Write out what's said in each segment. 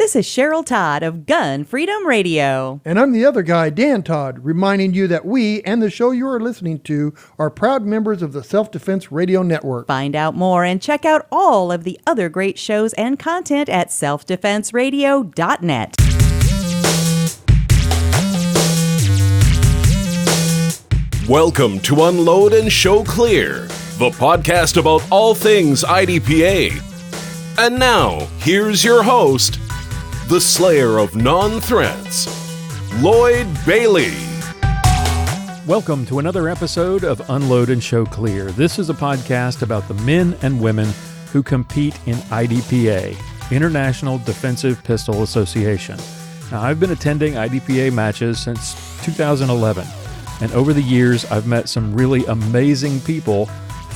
This is Cheryl Todd of Gun Freedom Radio. And I'm the other guy, Dan Todd, reminding you that we and the show you are listening to are proud members of the Self-Defense Radio Network. Find out more and check out all of the other great shows and content at selfdefenseradio.net. Welcome to Unload and Show Clear, the podcast about all things IDPA. And now, here's your host, the slayer of non-threats, Lloyd Bailey. Welcome to another episode of Unload and Show Clear. This is a podcast about the men and women who compete in IDPA, International Defensive Pistol Association. Now, I've been attending IDPA matches since 2011, and over the years, I've met some really amazing people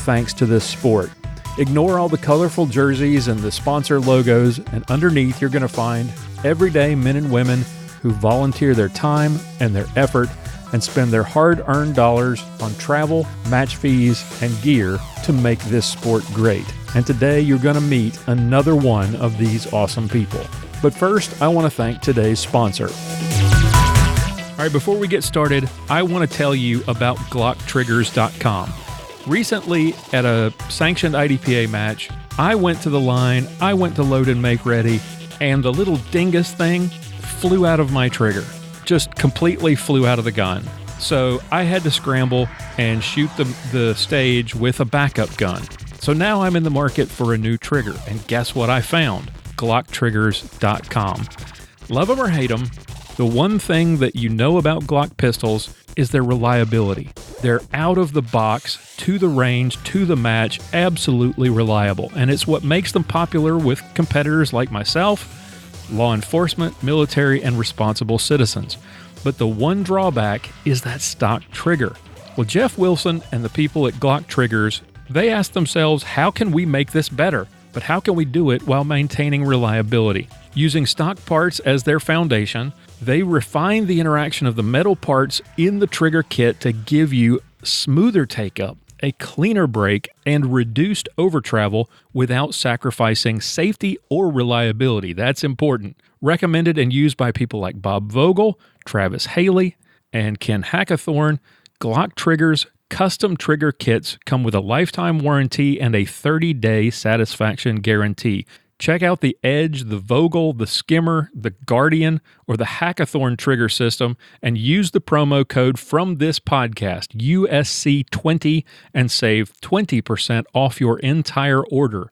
thanks to this sport. Ignore all the colorful jerseys and the sponsor logos, and underneath you're going to find everyday men and women who volunteer their time and their effort and spend their hard-earned dollars on travel, match fees, and gear to make this sport great. And today you're going to meet another one of these awesome people. But first, I want to thank today's sponsor. All right, before we get started, I want to tell you about GlockTriggers.com. Recently, at a sanctioned IDPA match, I went to the line, I went to load and make ready, and the little dingus thing flew out of my trigger. Just completely flew out of the gun. So I had to scramble and shoot the stage with a backup gun. So now I'm in the market for a new trigger, and guess what I found? GlockTriggers.com. Love them or hate them, the one thing that you know about Glock pistols is their reliability. They're out of the box, to the range, to the match, absolutely reliable. And it's what makes them popular with competitors like myself, law enforcement, military, and responsible citizens. But the one drawback is that stock trigger. Well, Jeff Wilson and the people at Glock Triggers, they asked themselves, how can we make this better? But how can we do it while maintaining reliability? Using stock parts as their foundation, they refine the interaction of the metal parts in the trigger kit to give you smoother take-up, a cleaner break, and reduced over-travel without sacrificing safety or reliability. That's important. Recommended and used by people like Bob Vogel, Travis Haley, and Ken Hackathorn. Glock Triggers custom trigger kits come with a lifetime warranty and a 30-day satisfaction guarantee. Check out the Edge, the Vogel, the Skimmer, the Guardian, or the Hackathorn trigger system and use the promo code from this podcast, USC20, and save 20% off your entire order.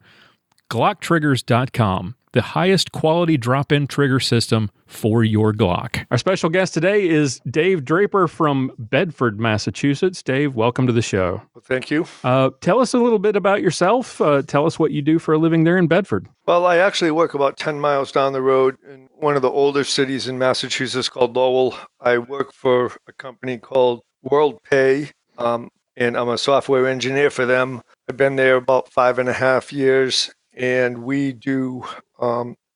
GlockTriggers.com, the highest quality drop-in trigger system for your Glock. Our special guest today is Dave Draper from Bedford, Massachusetts. Dave, welcome to the show. Well, thank you. Tell us a little bit about yourself. Tell us what you do for a living there in Bedford. Well, I actually work about 10 miles down the road in one of the older cities in Massachusetts called Lowell. I work for a company called WorldPay, and I'm a software engineer for them. I've been there about 5.5 years, and we do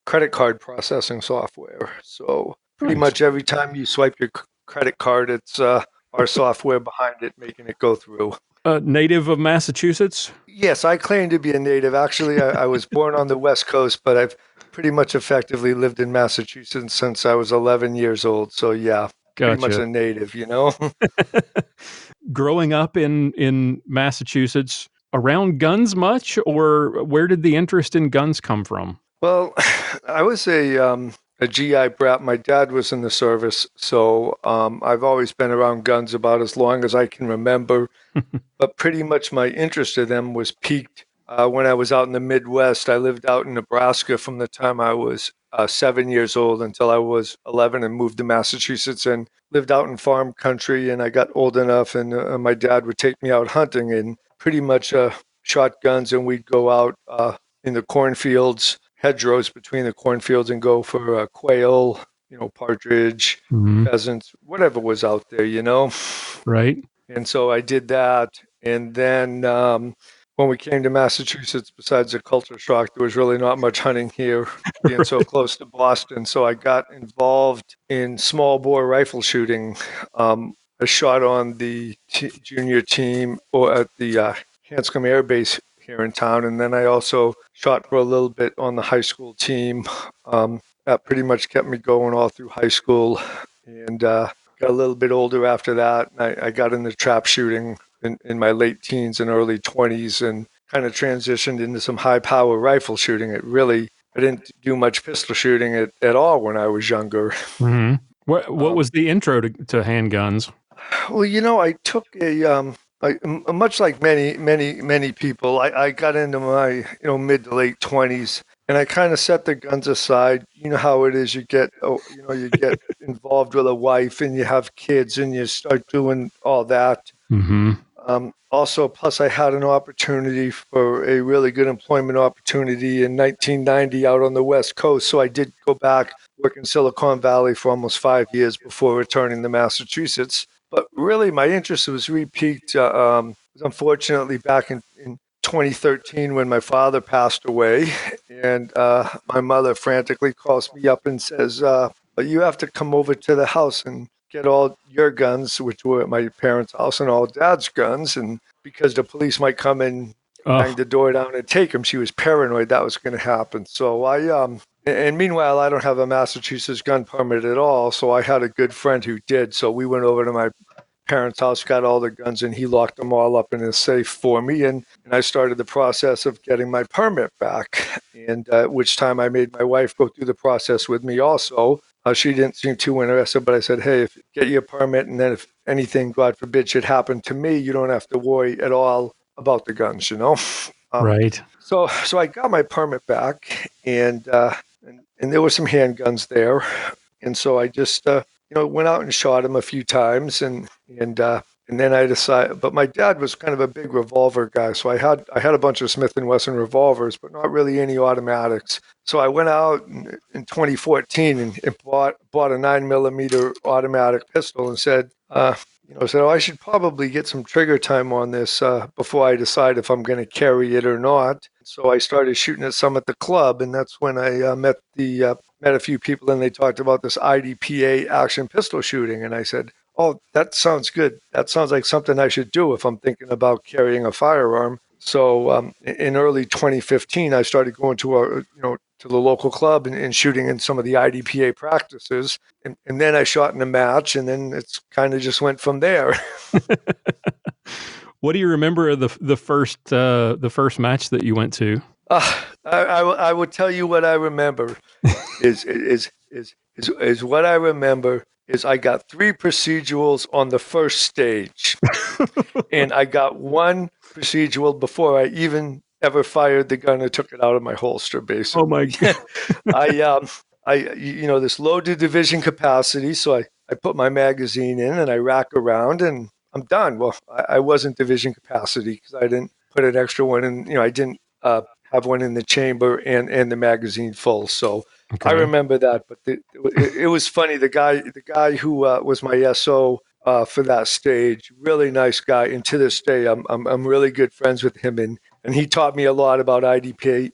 credit card processing software. So pretty much every time you swipe your credit card, it's our software behind it making it go through. Native of Massachusetts? Yes, I claim to be a native. Actually, I was born on the West Coast, but I've pretty much effectively lived in Massachusetts since I was 11 years old. So yeah, Gotcha. Pretty much a native, you know? Growing up in Massachusetts, around guns much, or where did the interest in guns come from? Well, I was a GI brat. My dad was in the service, so I've always been around guns about as long as I can remember. But pretty much my interest in them was piqued when I was out in the Midwest. I lived out in Nebraska from the time I was 7 years old until I was 11 and moved to Massachusetts and lived out in farm country. And I got old enough and my dad would take me out hunting and pretty much shotguns, and we'd go out in the cornfields, hedgerows between the cornfields, and go for quail, partridge, pheasants, whatever was out there, Right. And so I did that. And then when we came to Massachusetts, besides the culture shock, there was really not much hunting here, being so close to Boston. So I got involved in small bore rifle shooting. I shot on the junior team or at the Hanscom Air Base here in town. And then I also shot for a little bit on the high school team. that pretty much kept me going all through high school, and got a little bit older after that. And I got into trap shooting in my late teens and early 20s, and kind of transitioned into some high power rifle shooting. I didn't do much pistol shooting at all when I was younger. Mm-hmm. What was the intro to handguns? Well, I took much like many people, I got into my, mid to late 20s, and I kind of set the guns aside. You know how it is. You get involved with a wife, and you have kids, and you start doing all that. Mm-hmm. Also, plus I had an opportunity for a really good employment opportunity in 1990 out on the West Coast. So I did go back, work in Silicon Valley for almost 5 years before returning to Massachusetts. But really, my interest was re-peaked, unfortunately, back in 2013 when my father passed away. And my mother frantically calls me up and says, you have to come over to the house and get all your guns, which were at my parents' house, and all Dad's guns. And because the police might come and bang the door down and take them, she was paranoid that was going to happen. So and meanwhile, I don't have a Massachusetts gun permit at all. So I had a good friend who did. So we went over to my parents' house, got all the guns, and he locked them all up in a safe for me. And I started the process of getting my permit back. And at which time I made my wife go through the process with me also. She didn't seem too interested, but I said, hey, if you get your permit, and then if anything, God forbid, should happen to me, you don't have to worry at all about the guns, Right. So I got my permit back, and there were some handguns there. And so I just, went out and shot them a few times, and then I decided, but my dad was kind of a big revolver guy. So I had a bunch of Smith & Wesson revolvers, but not really any automatics. So I went out in 2014 and bought a 9mm automatic pistol and said, I should probably get some trigger time on this before I decide if I'm going to carry it or not. So I started shooting at some at the club, and that's when I met a few people, and they talked about this IDPA action pistol shooting, and I said, oh, that sounds good. That sounds like something I should do if I'm thinking about carrying a firearm. So in early 2015, I started going to to the local club and shooting in some of the IDPA practices. And then I shot in a match, and then it's kind of just went from there. What do you remember of the first match that you went to? I would tell you what I remember is what I remember is I got 3 procedurals on the first stage, and I got 1 procedural before I even ever fired the gun and took it out of my holster, basically. Oh my God. This loaded division capacity. So I put my magazine in and I rack around and I'm done. Well, I wasn't division capacity because I didn't put an extra one in. I didn't have one in the chamber and the magazine full. So okay. I remember that, but it was funny. The guy who was my SO for that stage, really nice guy, and to this day, I'm really good friends with him, and he taught me a lot about IDPA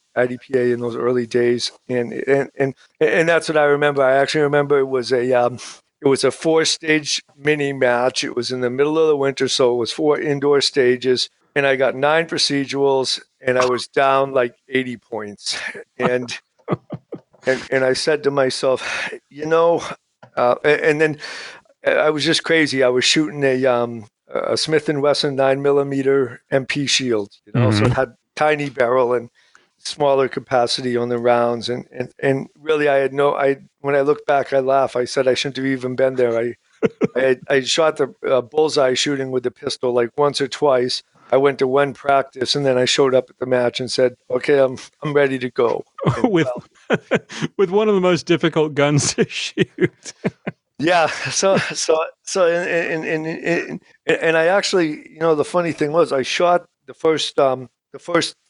in those early days, and that's what I remember. I actually remember it was a 4-stage mini match. It was in the middle of the winter, so it was 4 indoor stages, and I got 9 procedurals, and I was down like 80 points, and I said to myself, and then I was just crazy. I was shooting a Smith & Wesson 9mm MP shield, so it had tiny barrel and smaller capacity on the rounds. And really, when I look back, I laugh. I said I shouldn't have even been there. I shot the bullseye shooting with the pistol like once or twice. I went to 1 practice, and then I showed up at the match and said, okay, I'm ready to go. And, with one of the most difficult guns to shoot. Yeah. So, and I actually, the funny thing was, I shot the first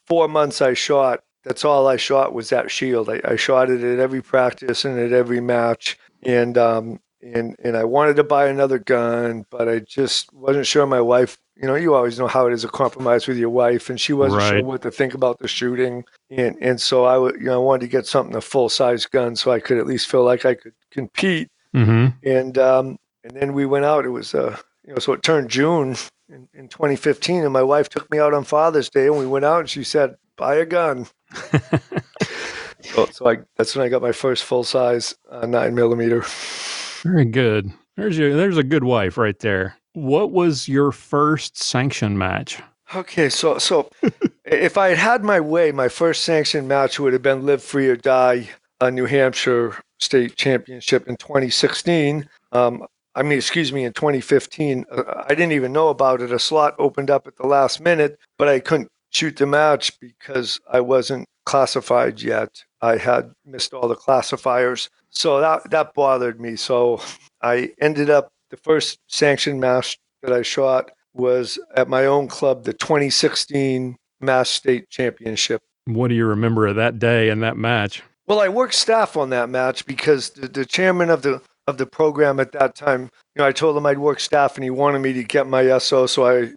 4 months I shot. That's all I shot was that shield. I shot it at every practice and at every match, and I wanted to buy another gun, but I just wasn't sure. My wife, you always know how it is a compromise with your wife, and she wasn't sure what to think about the shooting, and so I wanted to get something, a full size gun, so I could at least feel like I could compete. Mm-hmm. And then we went out. It was so it turned June in 2015, and my wife took me out on Father's Day, and we went out, and she said, buy a gun. That's when I got my first full size 9mm. Very good. There's a good wife right there. What was your first sanction match? Okay, so if I had had my way, my first sanctioned match would have been Live Free or Die, New Hampshire State Championship in 2016. In 2015. I didn't even know about it. A slot opened up at the last minute, but I couldn't shoot the match because I wasn't classified yet. I had missed all the classifiers, so that bothered me. So I ended up the first sanctioned match that I shot was at my own club, the 2016 Mass State Championship. What do you remember of that day and that match? Well, I worked staff on that match because the chairman of the program at that time, I told him I'd work staff, and he wanted me to get my SO. So I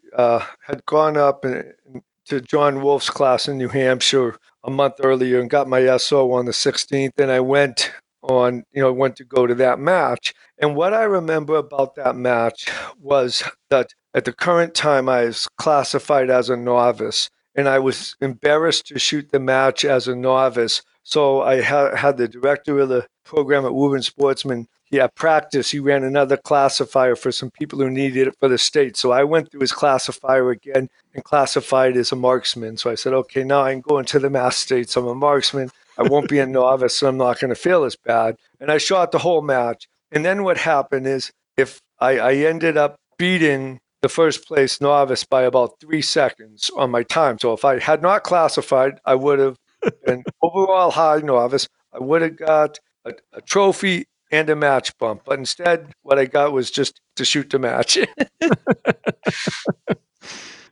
had gone up to John Wolf's class in New Hampshire a month earlier and got my SO on the 16th. And I went to go to that match. And what I remember about that match was that at the current time I was classified as a novice, and I was embarrassed to shoot the match as a novice. So I had the director of the program at Woburn Sportsman. He had practice. He ran another classifier for some people who needed it for the state. So I went through his classifier again and classified as a marksman. So I said, okay, now I can go into the Mass States. I'm a marksman. I won't be a novice, so I'm not going to feel as bad. And I shot the whole match. And then what happened is if I ended up beating the first place novice by about 3 seconds on my time. So if I had not classified, I would have been overall high novice. I would have got a trophy and a match bump. But instead, what I got was just to shoot the match.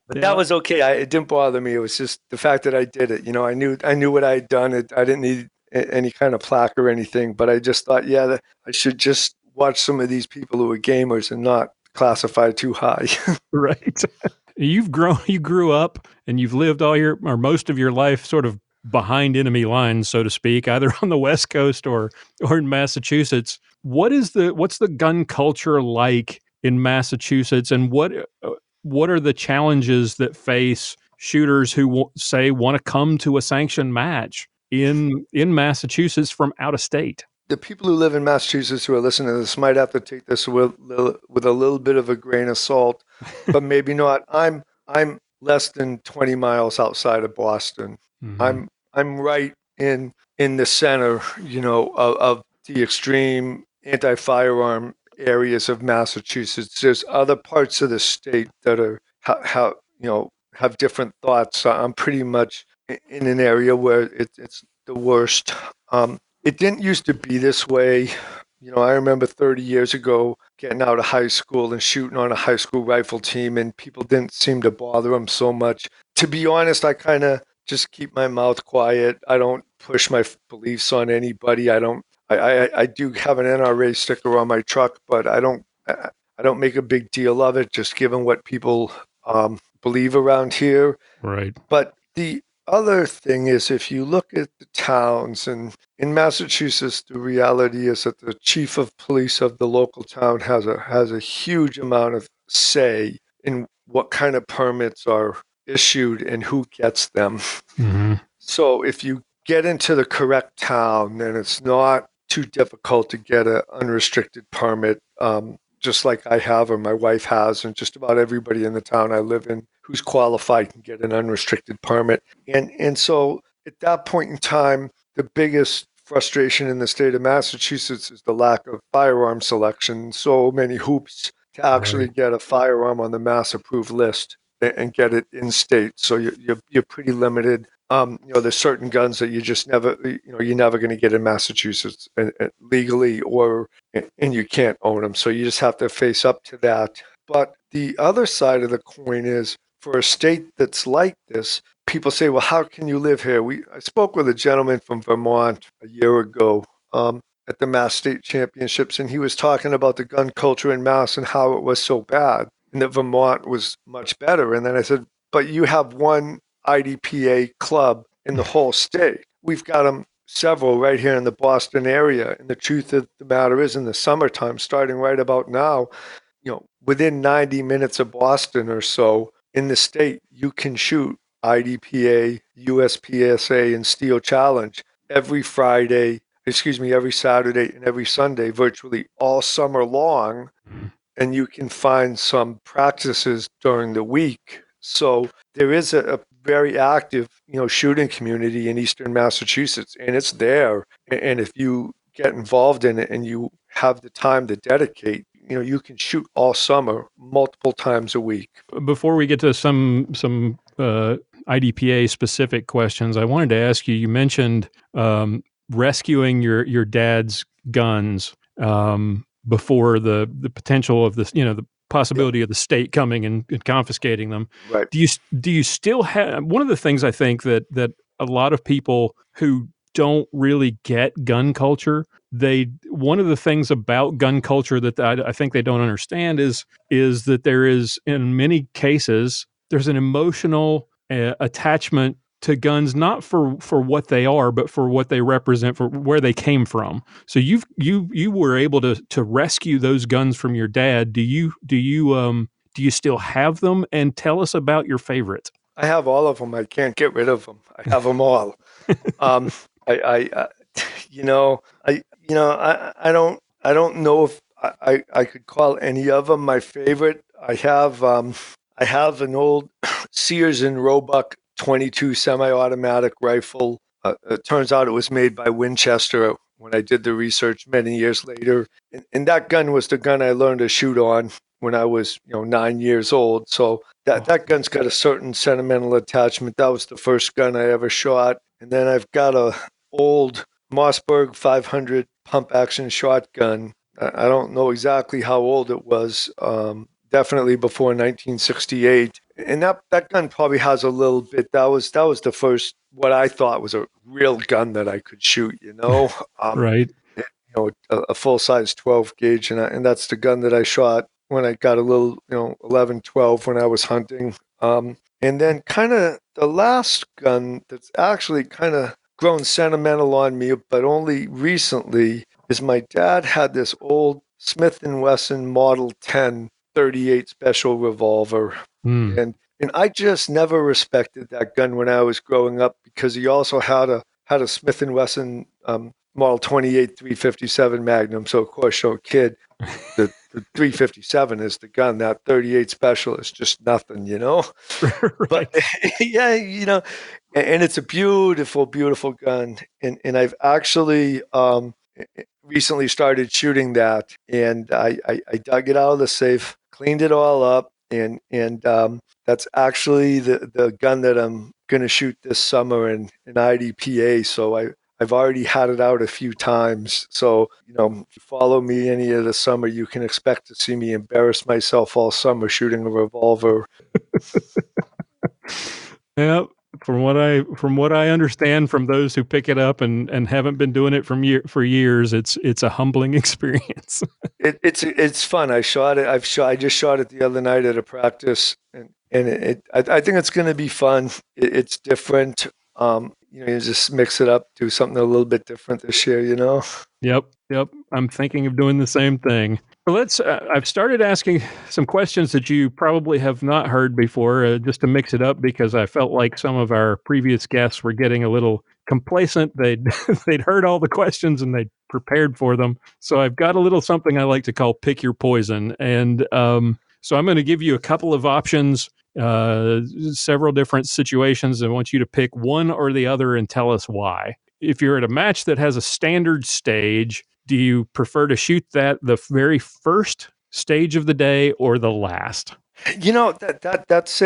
But that was okay. It didn't bother me. It was just the fact that I did it. I knew what I had done. I didn't need any kind of plaque or anything. But I just thought, I should just watch some of these people who are gamers and not classify too high. Right. You grew up and you've lived most of your life sort of behind enemy lines, so to speak, either on the West Coast or in Massachusetts. What's the gun culture like in Massachusetts, and what are the challenges that face shooters who want to come to a sanctioned match in Massachusetts from out of state? The people who live in Massachusetts who are listening to this might have to take this with a little bit of a grain of salt, but maybe not. I'm less than 20 miles outside of Boston. Mm-hmm. I'm right in the center, of the extreme anti-firearm areas of Massachusetts. There's other parts of the state that are have different thoughts. I'm pretty much in an area where it's the worst. It didn't used to be this way. I remember 30 years ago getting out of high school and shooting on a high school rifle team, and people didn't seem to bother them so much. To be honest, I kind of just keep my mouth quiet. I don't push my beliefs on anybody. I do have an NRA sticker on my truck, but I don't make a big deal of it, just given what people believe around here. Right. But the other thing is, if you look at the towns, and in Massachusetts, the reality is that the chief of police of the local town has a huge amount of say in what kind of permits are issued and who gets them. Mm-hmm. So if you get into the correct town, then it's not too difficult to get an unrestricted permit, just like I have or my wife has, and just about everybody in the town I live in who's qualified can get an unrestricted permit. And so at that point in time, the biggest frustration in the state of Massachusetts is the lack of firearm selection. So many hoops to actually get a firearm on the mass approved list and get it in state. So you're pretty limited. There's certain guns that you just never, you're never going to get in Massachusetts legally, and you can't own them. So you just have to face up to that. But the other side of the coin is, for a state that's like this, people say, well, how can you live here? I spoke with a gentleman from Vermont a year ago at the Mass State Championships, and he was talking about the gun culture in Mass and how it was so bad, and that Vermont was much better. And then I said, but you have one IDPA club in the whole state. We've got them several right here in the Boston area. And the truth of the matter is, in the summertime, starting right about now, within 90 minutes of Boston or so in the state, you can shoot IDPA, USPSA, and Steel Challenge. every Saturday and every Sunday, virtually all summer long. And you can find some practices during the week. So there is a very active, shooting community in Eastern Massachusetts, and it's there. And if you get involved in it and you have the time to dedicate, you can shoot all summer, multiple times a week. Before we get to some IDPA specific questions, I wanted to ask you. You mentioned rescuing your dad's guns before the potential of this, the possibility of the state coming and confiscating them. Right. Do you still have one of the things I think that a lot of people who don't really get gun culture, one of the things about gun culture that I think they don't understand is that there is, in many cases, there's an emotional attachment to guns, not for what they are, but for what they represent, for where they came from. So you were able to rescue those guns from your dad. Do you still have them? And tell us about your favorite. I have all of them. I can't get rid of them. I have them all. I don't know if I could call any of them my favorite. I have an old Sears and Roebuck 22 semi-automatic rifle. It turns out it was made by Winchester when I did the research many years later. And that gun was the gun I learned to shoot on when I was 9 years old. So that gun's got a certain sentimental attachment. That was the first gun I ever shot. And then I've got a old Mossberg 500 pump action shotgun. I don't know exactly how old it was. Definitely before 1968. And that gun probably has a little bit. That was the first, what I thought was a real gun that I could shoot, Right. A full-size 12 gauge. And that's the gun that I shot when I got a little, 11, 12 when I was hunting. And then kind of the last gun that's actually kind of grown sentimental on me, but only recently, is my dad had this old Smith & Wesson Model 10 .38 special revolver. And I just never respected that gun when I was growing up, because he also had a Smith & Wesson Model 28 357 Magnum. So of course, kid, the 357 is the gun. That 38 special is just nothing, Right. But yeah, and it's a beautiful, beautiful gun. And I've actually recently started shooting that, and I dug it out of the safe, cleaned it all up, and that's actually the gun that I'm going to shoot this summer in IDPA. So I've already had it out a few times. So, if you follow me any of the summer, you can expect to see me embarrass myself all summer shooting a revolver. Yeah. From what I understand from those who pick it up and haven't been doing it for years, it's a humbling experience. It's fun. I just shot it the other night at a practice, and I think it's going to be fun. It's different. You just mix it up, do something a little bit different this year. Yep. I'm thinking of doing the same thing. I've started asking some questions that you probably have not heard before, just to mix it up, because I felt like some of our previous guests were getting a little complacent. They'd heard all the questions and they'd prepared for them. So I've got a little something I like to call pick your poison. And so I'm going to give you a couple of options, several different situations. I want you to pick one or the other and tell us why. If you're at a match that has a standard stage, do you prefer to shoot that the very first stage of the day or the last? That's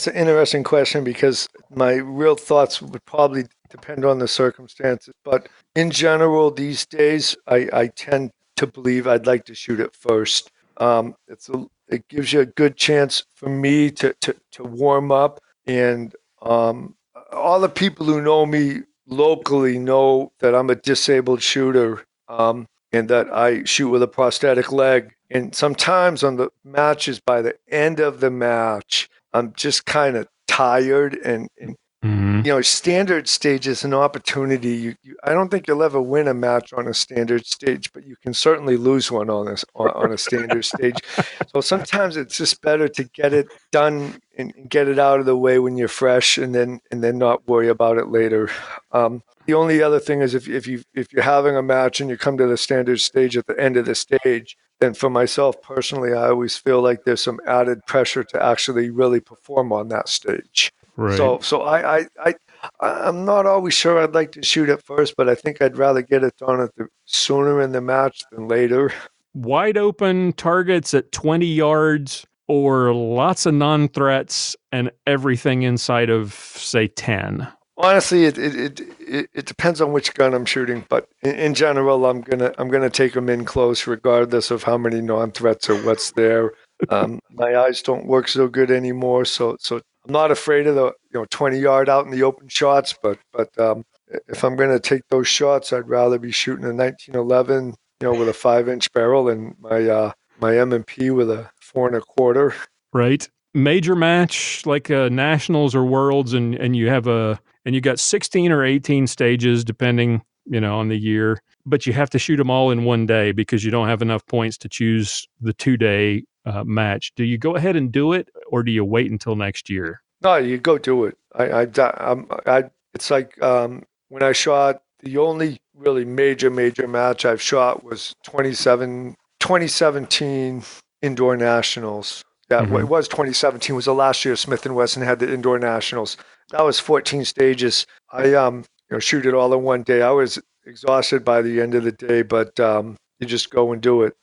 an interesting question, because my real thoughts would probably depend on the circumstances. But in general, these days, I tend to believe I'd like to shoot it first. It gives you a good chance for me to warm up, and all the people who know me locally know that I'm a disabled shooter, and that I shoot with a prosthetic leg. And sometimes on the matches, by the end of the match, I'm just kind of tired, and standard stage is an opportunity. I don't think you'll ever win a match on a standard stage, but you can certainly lose one on a standard stage. So sometimes it's just better to get it done and get it out of the way when you're fresh, and then not worry about it later. The only other thing is if you're having a match and you come to the standard stage at the end of the stage, then for myself personally, I always feel like there's some added pressure to actually really perform on that stage. Right. So I'm not always sure I'd like to shoot at first, but I think I'd rather get it done sooner in the match than later. Wide open targets at 20 yards or lots of non-threats and everything inside of, say, 10? Honestly, it depends on which gun I'm shooting, but in general, I'm gonna take them in close, regardless of how many non-threats or what's there. My eyes don't work so good anymore, so I'm not afraid of the 20-yard out in the open shots, but if I'm gonna take those shots, I'd rather be shooting a 1911, with a 5-inch barrel, and my M&P with a 4 1/4. Right. Major match like nationals or worlds, and you got 16 or 18 stages depending on the year, but you have to shoot them all in one day because you don't have enough points to choose the 2-day match. Do you go ahead and do it, or do you wait until next year? No, you go do it. It's like when I shot, the only really major match I've shot was 2017 Indoor Nationals. Yeah, It was 2017. Was the last year Smith & Wesson had the Indoor Nationals. That was 14 stages. I shoot it all in one day. I was exhausted by the end of the day, but you just go and do it.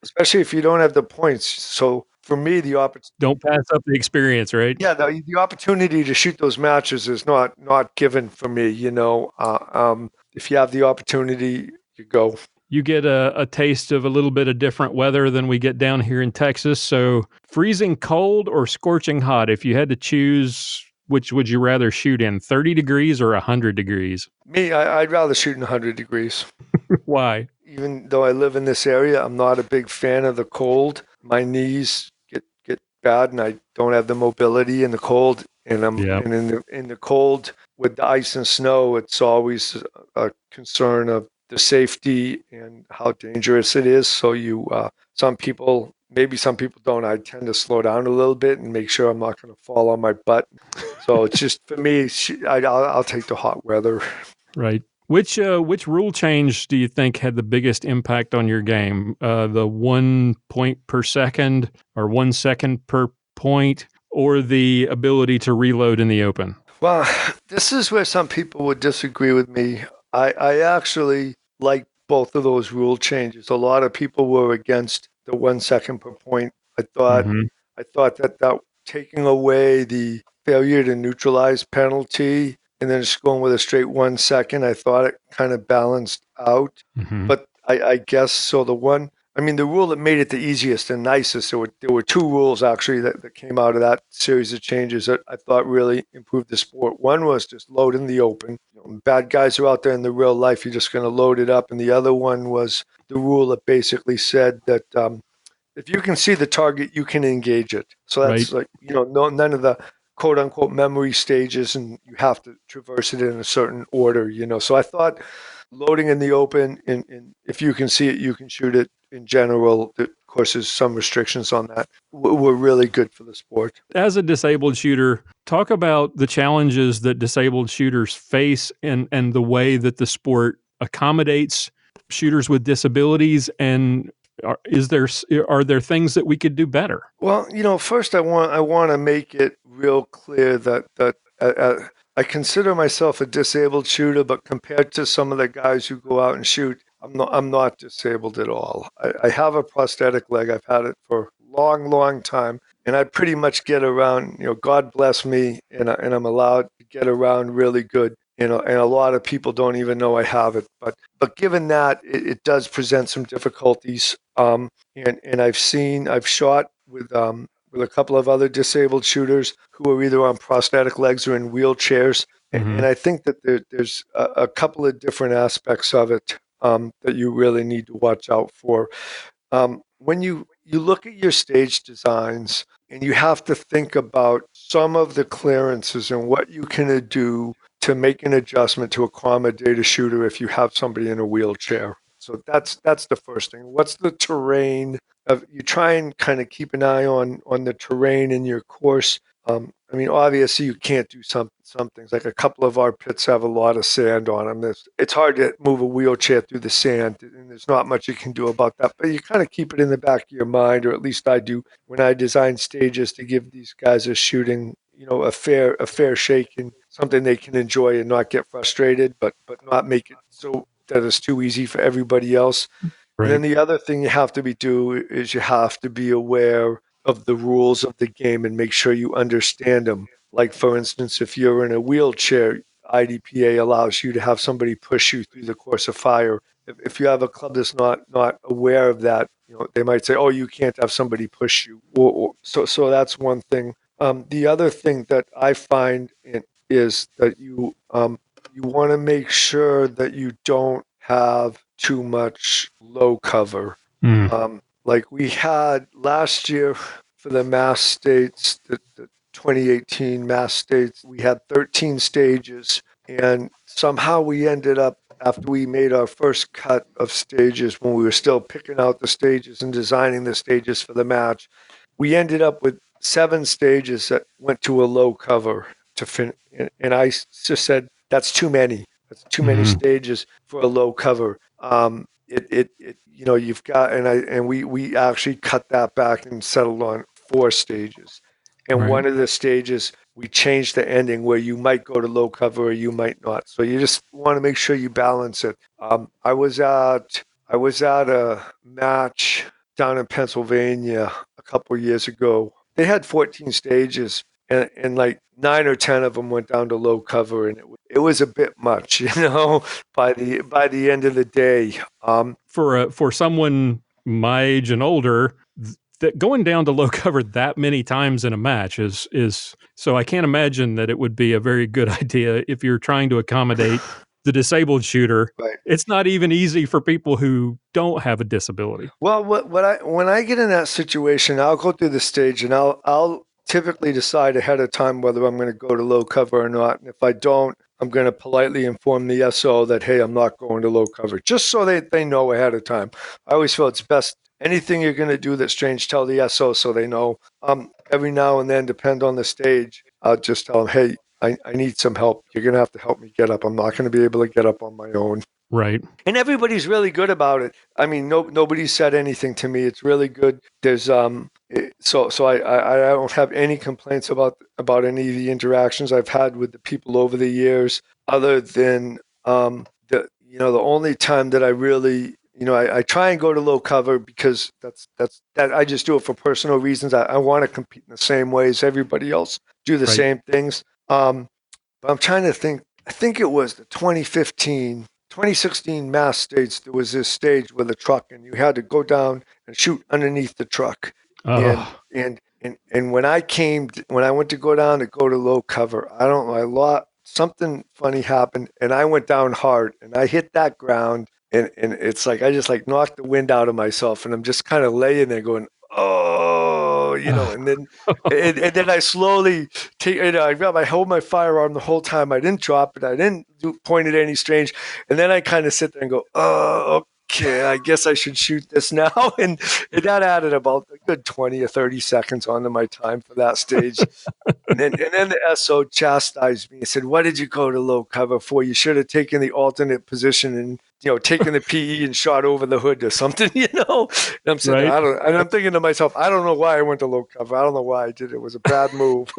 Especially if you don't have the points. So for me, the opportunity, don't pass up the experience, right? Yeah, the opportunity to shoot those matches is not given for me. If you have the opportunity, you go. You get a taste of a little bit of different weather than we get down here in Texas. So freezing cold or scorching hot, if you had to choose, which would you rather shoot in, 30 degrees or 100 degrees? Me, I'd rather shoot in 100 degrees. Why? Even though I live in this area, I'm not a big fan of the cold. My knees get bad, and I don't have the mobility in the cold. And in the cold with the ice and snow, it's always a concern of the safety and how dangerous it is. So maybe some people don't. I tend to slow down a little bit and make sure I'm not going to fall on my butt. So it's just, for me, I'll take the hot weather. Right. Which rule change do you think had the biggest impact on your game? The 1 point per second or 1 second per point, or the ability to reload in the open? Well, this is where some people would disagree with me. I actually like both of those rule changes. A lot of people were against the 1 second per point. I thought that taking away the failure to neutralize penalty and then just going with a straight 1 second, I thought it kind of balanced out. But I guess so. The rule that made it the easiest and nicest, there were two rules actually that came out of that series of changes that I thought really improved the sport. One was just load in the open. Bad guys are out there in the real life, you're just going to load it up. And the other one was the rule that basically said that if you can see the target, you can engage it. So that's right. None of the quote unquote memory stages, and you have to traverse it in a certain order. So I thought loading in the open, and if you can see it, you can shoot it. In general, of course, there's some restrictions on that. Were really good for the sport. As a disabled shooter, talk about the challenges that disabled shooters face and the way that the sport accommodates shooters with disabilities. And are there things that we could do better? Well, first I want to make it real clear that I consider myself a disabled shooter, but compared to some of the guys who go out and shoot, I'm not disabled at all. I have a prosthetic leg. I've had it for a long time, and I pretty much get around. God bless me, and I'm allowed to get around really good. And a lot of people don't even know I have it. But given that, it does present some difficulties. And I've shot with a couple of other disabled shooters who are either on prosthetic legs or in wheelchairs. And I think that there's a couple of different aspects of it that you really need to watch out for. When you look at your stage designs, and you have to think about some of the clearances and what you can do to make an adjustment to accommodate a shooter if you have somebody in a wheelchair. So that's the first thing. What's the terrain? You try and kind of keep an eye on the terrain in your course. I mean, obviously, you can't do some things. Like a couple of our pits have a lot of sand on them. It's hard to move a wheelchair through the sand, and there's not much you can do about that. But you kind of keep it in the back of your mind, or at least I do, when I design stages to give these guys a shooting, a fair shake and something they can enjoy and not get frustrated, but not make it so that it's too easy for everybody else. Right. And then the other thing you have to do is you have to be aware of the rules of the game and make sure you understand them. Like, for instance, if you're in a wheelchair, IDPA allows you to have somebody push you through the course of fire. If you have a club that's not aware of that, they might say, "Oh, you can't have somebody push you." So that's one thing. The other thing that I find is that you want to make sure that you don't have too much low cover. Like we had last year for the Mass States, the 2018 Mass States, we had 13 stages, and somehow we ended up, after we made our first cut of stages, when we were still picking out the stages and designing the stages for the match, we ended up with 7 stages that went to a low cover to finish. And I just said, that's too many. That's too many stages for a low cover. You've got, and we actually cut that back and settled on 4 stages. And Right. one of the stages, we changed the ending where you might go to low cover or you might not. So you just want to make sure you balance it. I was at a match down in Pennsylvania a couple of years ago. They had 14 stages, and like 9 or 10 of them went down to low cover, and it was a bit much, by the end of the day. For someone my age and older, that going down to low cover that many times in a match is so I can't imagine that it would be a very good idea if you're trying to accommodate the disabled shooter. Right. It's not even easy for people who don't have a disability. Well, when I get in that situation, I'll go through the stage and I'll typically decide ahead of time whether I'm going to go to low cover or not. And if I don't, I'm going to politely inform the SO that, hey, I'm not going to low cover, just so they know ahead of time. I always feel it's best. Anything you're going to do that's strange, tell the SO so they know. Every now and then, depend on the stage, I'll just tell them, hey, I need some help. You're going to have to help me get up. I'm not going to be able to get up on my own. Right. And everybody's really good about it. I mean, nobody said anything to me. It's really good. There's so I don't have any complaints about any of the interactions I've had with the people over the years, other than the only time that I really, I try and go to low cover because that's I just do it for personal reasons. I want to compete in the same way as everybody else, do the Right. same things. But I'm trying to think. I think it was the 2016 Mass States. There was this stage with a truck, and you had to go down and shoot underneath the truck. And when I went to go down to go to low cover, I don't know, something funny happened, and I went down hard, and I hit that ground, and it's like I just like knocked the wind out of myself, and I'm just kind of laying there going, oh, and then and then I slowly take, I hold my firearm the whole time. I didn't drop it. I didn't point it any strange, and then I kind of sit there and go, oh, okay, I guess I should shoot this now. And that added about a good 20 or 30 seconds onto my time for that stage. and then the SO chastised me and said, what did you go to low cover for? You should have taken the alternate position and, taken the PE and shot over the hood or something, And I'm saying, Right. and I'm thinking to myself, I don't know why I went to low cover. I don't know why I did it. It was a bad move.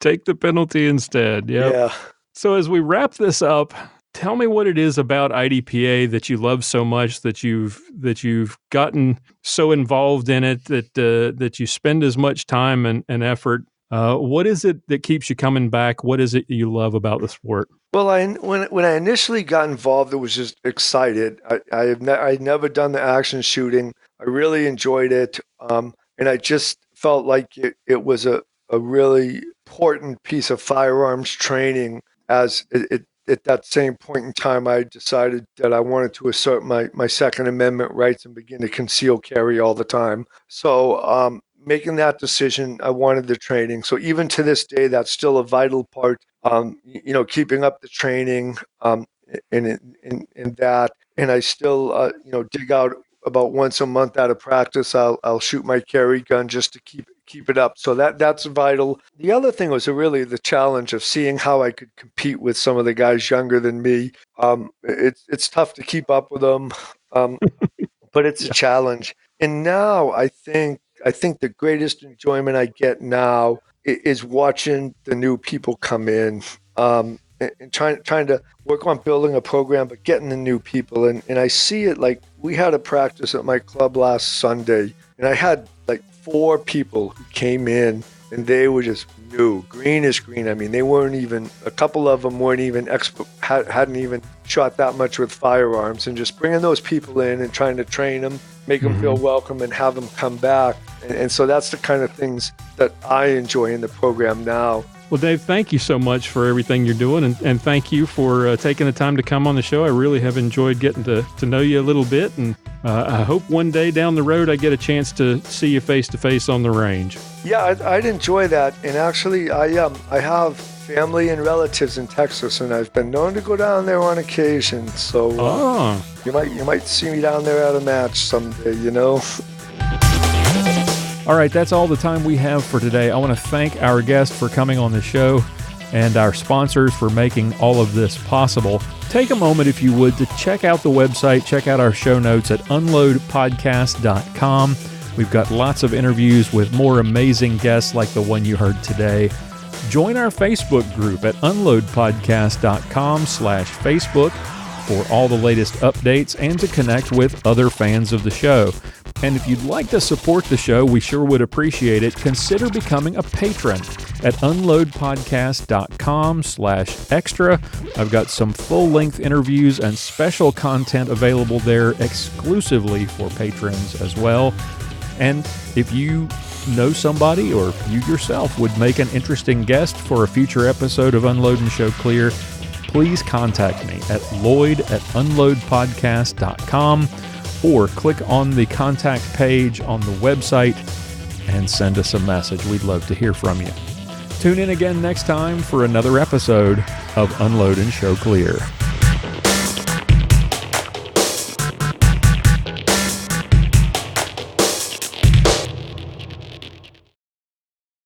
Take the penalty instead. Yep. Yeah. So as we wrap this up, tell me what it is about IDPA that you love so much, that you've gotten so involved in it, that you spend as much time and effort. What is it that keeps you coming back? What is it you love about the sport? Well, when I initially got involved, it was just excited. I'd never done the action shooting. I really enjoyed it, and I just felt like it was a really important piece of firearms training. As at that same point in time, I decided that I wanted to assert my Second Amendment rights and begin to conceal carry all the time. So making that decision, I wanted the training. So even to this day, that's still a vital part. Keeping up the training, in that, and I still, dig out about once a month out of practice. I'll shoot my carry gun just to keep it up. So that's vital. The other thing was really the challenge of seeing how I could compete with some of the guys younger than me. It's tough to keep up with them, but it's a challenge. And now I think the greatest enjoyment I get now is watching the new people come in. And trying to work on building a program, but getting the new people. And I see it like we had a practice at my club last Sunday, and I had like 4 people who came in, and they were just new, green as green. I mean, they weren't even, a couple of them weren't even hadn't even shot that much with firearms, and just bringing those people in and trying to train them, make them feel welcome and have them come back. And so that's the kind of things that I enjoy in the program now. Well, Dave, thank you so much for everything you're doing, and thank you for taking the time to come on the show. I really have enjoyed getting to know you a little bit, and I hope one day down the road I get a chance to see you face-to-face on the range. Yeah, I'd enjoy that. And actually, I have family and relatives in Texas, and I've been known to go down there on occasion. So you might see me down there at a match someday, All right, that's all the time we have for today. I want to thank our guest for coming on the show and our sponsors for making all of this possible. Take a moment, if you would, to check out the website, check out our show notes at unloadpodcast.com. We've got lots of interviews with more amazing guests like the one you heard today. Join our Facebook group at unloadpodcast.com/Facebook for all the latest updates and to connect with other fans of the show. And if you'd like to support the show, we sure would appreciate it. Consider becoming a patron at unloadpodcast.com/extra. I've got some full-length interviews and special content available there exclusively for patrons as well. And if you know somebody or you yourself would make an interesting guest for a future episode of Unload and Show Clear, please contact me at lloyd@unloadpodcast.com or click on the contact page on the website and send us a message. We'd love to hear from you. Tune in again next time for another episode of Unload and Show Clear.